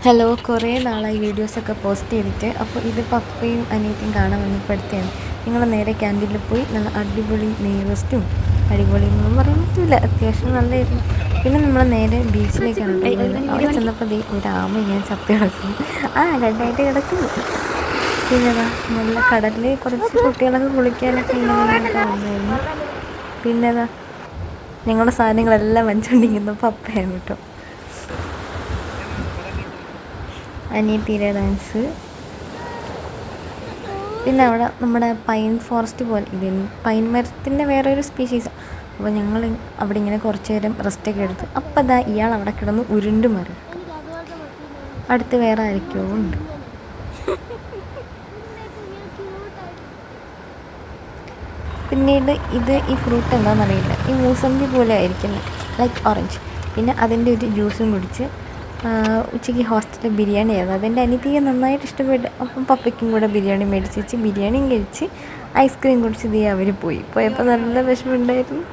Hello, കുറേ നാളായി വീഡിയോസൊക്കെ പോസ്റ്റ് ചെയ്തിട്ട്. അപ്പോൾ ഇത് പപ്പയും അനിയത്തിയും കാണാൻ വന്നപ്പോഴത്തേയാണ് ഞങ്ങൾ നേരെ ക്യാൻറ്റീനിൽ പോയി നല്ല അടിപൊളി നെയ്റോസ്റ്റും, അടിപൊളി എന്നൊന്നും പറയാൻ പറ്റില്ല, അത്യാവശ്യം നല്ലതായിരുന്നു. പിന്നെ നമ്മൾ നേരെ ബീച്ചിലേക്കാണ് പോയത്. അവിടെ ചെന്നപ്പോൾ ഒരു ആമ ഇങ്ങനെ ചത്ത് കിടക്കുന്നു, രണ്ടായിട്ട് കിടക്കുന്നു. പിന്നെ നല്ല കടലിൽ കുറച്ച് കുട്ടികളൊക്കെ കുളിക്കാനൊക്കെ ഇങ്ങനെയൊക്കെ വന്നായിരുന്നു. പിന്നെ ഞങ്ങളുടെ സാധനങ്ങളെല്ലാം വഞ്ചുകൊണ്ടിരിക്കുന്ന പപ്പയാണ് കേട്ടോ. അനിയത്തിയുടെ ഡാൻസ്. പിന്നെ അവിടെ നമ്മുടെ പൈൻ ഫോറസ്റ്റ് പോലെ പൈൻ മരത്തിൻ്റെ വേറൊരു സ്പീഷീസാണ്. അപ്പോൾ ഞങ്ങൾ അവിടെ ഇങ്ങനെ കുറച്ച് നേരം റെസ്റ്റൊക്കെ എടുത്ത്. അപ്പം ഇയാൾ അവിടെ കിടന്ന് ഉരുണ്ട് മരം. അടുത്ത് വേറെ ആരൊക്കെയോ ഉണ്ട്. പിന്നീട് ഈ ഫ്രൂട്ട് എന്താണെന്നറിയില്ല, ഈ മൂസമ്പി പോലെ ആയിരിക്കുന്നത്, ലൈക്ക് ഓറഞ്ച്. പിന്നെ അതിൻ്റെ ഒരു ജ്യൂസും കുടിച്ച് ഉച്ചയ്ക്ക് ഹോസ്റ്റലിൽ ബിരിയാണി ആയിരുന്നു. അതെൻ്റെ അനിയത്തിക്ക് നന്നായിട്ട് ഇഷ്ടപ്പെട്ടു. അപ്പം പപ്പയ്ക്കും കൂടെ ബിരിയാണി മേടിച്ച് വെച്ച് ബിരിയാണിയും കഴിച്ച് ഐസ്ക്രീം കുടിച്ച് അവർ പോയപ്പോൾ നല്ല വിഷമമുണ്ടായിരുന്നു.